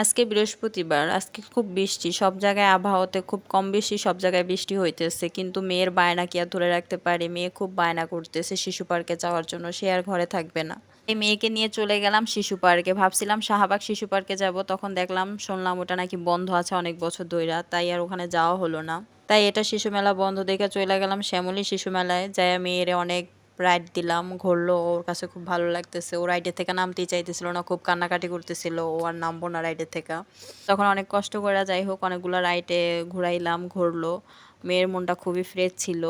আজকে বৃহস্পতিবার, আজকে খুব বৃষ্টি। সব জায়গায় আবহাওয়াতে খুব কম বেশি সব জায়গায় বৃষ্টি হইতেছে। কিন্তু মেয়ের বায়না কি আর ধরে রাখতে পারি? মেয়ে খুব বায়না করতেছে শিশু পার্কে যাওয়ার জন্য। সে আর ঘরে থাকবে না। এই মেয়েকে নিয়ে চলে গেলাম শিশু পার্কে। ভাবছিলাম শাহবাগ শিশু পার্কে যাব। তখন দেখলাম শুনলাম ওটা নাকি বন্ধ আছে অনেক বছর ধইরা। তাই আর ওখানে যাওয়া হলো না। তাই এটা শিশু মেলা বন্ধ দেখে চলে গেলাম শ্যামলী শিশু মেলায়। যাইয়া মেয়েরে অনেক রাইড দিলাম, ঘুরলো, ওর কাছে খুব ভালো লাগতেছে। ও রাইডের থেকে নামতেই চাইতেছিল না, খুব কান্নাকাটি করতেছিল, ও আর নামবো না রাইডের থেকে। তখন অনেক কষ্ট করে যাই হোক অনেকগুলো রাইডে ঘুরাইলাম, ঘুরলো। মেয়ের মনটা খুবই ফ্রেশ ছিল।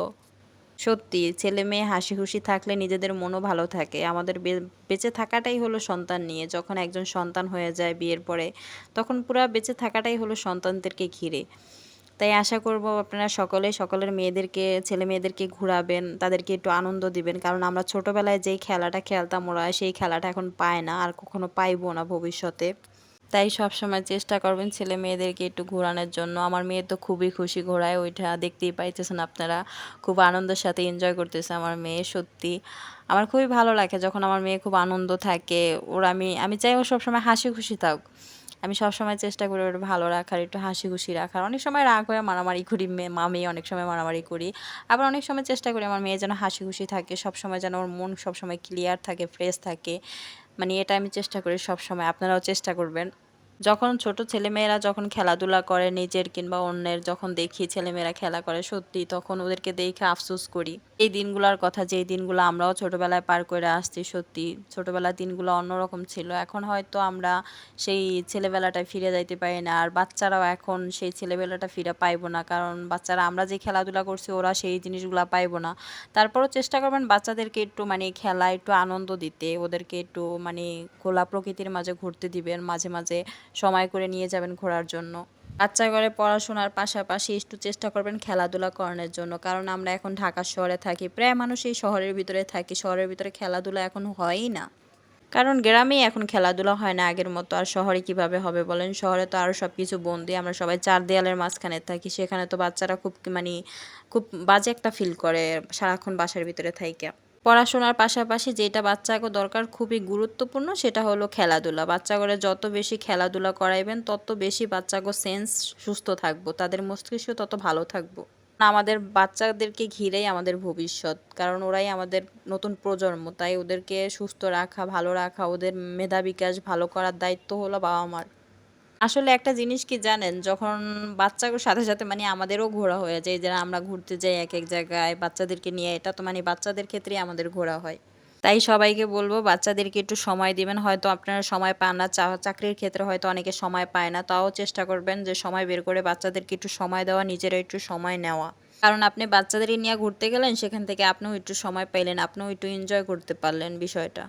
সত্যি ছেলে মেয়ে হাসি খুশি থাকলে নিজেদের মনও ভালো থাকে। আমাদের বেঁচে থাকাটাই হলো সন্তান নিয়ে। যখন একজন সন্তান হয়ে যায় বিয়ের পরে, তখন পুরা বেঁচে থাকাটাই হলো সন্তানদেরকে ঘিরে। তাই আশা করব আপনারা সকলে সকলের মেয়েদেরকে, ছেলে মেয়েদেরকে ঘুরাবেন, তাদেরকে একটু আনন্দ দিবেন। কারণ আমরা ছোটবেলায় যেই খেলাটা খেলতাম ওরা সেই খেলাটা এখন পায় না, আর কখনো পাইবো না ভবিষ্যতে। তাই সবসময় চেষ্টা করবেন ছেলে মেয়েদেরকে একটু ঘোরানোর জন্য। আমার মেয়ে তো খুবই খুশি ঘোড়ায়, ওইটা দেখতেই পাইতেছেন আপনারা। খুব আনন্দের সাথে এনজয় করতেছে আমার মেয়ে। সত্যি আমার খুবই ভালো লাগে যখন আমার মেয়ে খুব আনন্দ থাকে। ওর আমি আমি চাই ও সবসময় হাসি খুশি থাক। আমি সবসময় চেষ্টা করি ওর ভালো রাখার, একটু হাসি খুশি রাখার। অনেক সময় রাগ হয়ে মারামারি করি, মেয়ে অনেক সময় মারামারি করি। আবার অনেক সময় চেষ্টা করি আমার মেয়ে যেন হাসি খুশি থাকে, সবসময় যেন ওর মন সবসময় ক্লিয়ার থাকে, ফ্রেশ থাকে। মানে এটা আমি চেষ্টা করি সবসময়। আপনারাও চেষ্টা করবেন। যখন ছোট ছেলেমেয়েরা যখন খেলাধুলা করে নিজের কিংবা অন্যের, যখন দেখি ছেলেমেয়েরা খেলা করে সত্যি তখন ওদেরকে দেখে আফসোস করি। এই দিনগুলোর কথা, যেই দিনগুলো আমরাও ছোটবেলায় পার করে আসছি, সত্যি ছোটবেলার দিনগুলো অন্যরকম ছিল। এখন হয়তো আমরা সেই ছেলেবেলাটায় ফিরে যাইতে পারি না। আর বাচ্চারাও এখন সেই ছেলেবেলাটা ফিরে পাইবো না। কারণ বাচ্চারা আমরা যে খেলাধুলা করছি ওরা সেই জিনিসগুলো পাইবো না। তারপরও চেষ্টা করবেন বাচ্চাদেরকে একটু মানে খেলা, একটু আনন্দ দিতে। ওদেরকে একটু মানে খোলা প্রকৃতির মাঝে ঘুরতে দিবেন। মাঝে, মাঝে সময় করে নিয়ে যাবেন ঘোরার জন্য। বাচ্চা ঘরে পড়াশোনার পাশাপাশি একটু চেষ্টা করবেন খেলাধুলা করানোর জন্য। কারণ আমরা এখন ঢাকা শহরে থাকি। প্রায় মানুষই শহরের ভিতরে থাকি। শহরের ভিতরে খেলাধুলা এখন হয়ই না। কারণ গ্রামেই এখন খেলাধুলা হয় না আগের মতো। আর শহরে কিভাবে হবে বলেন? শহরে তো আরো সবকিছু বন্দি। আমরা সবাই ৪ দেয়ালের মাঝখানে থাকি। সেখানে তো বাচ্চারা খুব মানে খুব বাজে একটা ফিল করে সারাক্ষণ বাসার ভিতরে থাইকা। পড়াশোনার পাশাপাশি যেটা বাচ্চাকে দরকার খুবই গুরুত্বপূর্ণ সেটা হলো খেলাধুলা। বাচ্চাগুলো যত বেশি খেলাধুলা করাইবেন তত বেশি বাচ্চাগো সেন্স সুস্থ থাকবো। তাদের মস্তিষ্ক তত ভালো থাকবো। আমাদের বাচ্চাদেরকে ঘিরেই আমাদের ভবিষ্যৎ। কারণ ওরাই আমাদের নতুন প্রজন্ম। তাই ওদেরকে সুস্থ রাখা, ভালো রাখা, ওদের মেধা বিকাশ ভালো করার দায়িত্ব হলো বাবা-মার। আসলে একটা জিনিস কি জানেন? যখন বাচ্চার সাথে, সাথে মানে আমাদেরও ঘোরা হয়ে যায়। যে আমরা ঘুরতে যাই একেক জায়গায় বাচ্চাদেরকে নিয়ে, এটা তো মানে বাচ্চাদের ক্ষেত্রেই আমাদের ঘোরা হয়। তাই সবাইকে বলব বাচ্চাদেরকে একটু সময় দিবেন। হয়তো আপনারা সময় পান না, চাকরির ক্ষেত্রে হয়তো অনেকে সময় পায় না। তাও চেষ্টা করবেন যে সময় বের করে বাচ্চাদেরকে একটু সময় দেওয়া, নিজেরা একটু সময় নেওয়া। কারণ আপনি বাচ্চাদের নিয়ে ঘুরতে গেলেন, সেখান থেকে আপনিও একটু সময় পাইলেন, আপনিও একটু এনজয় করতে পারলেন বিষয়টা।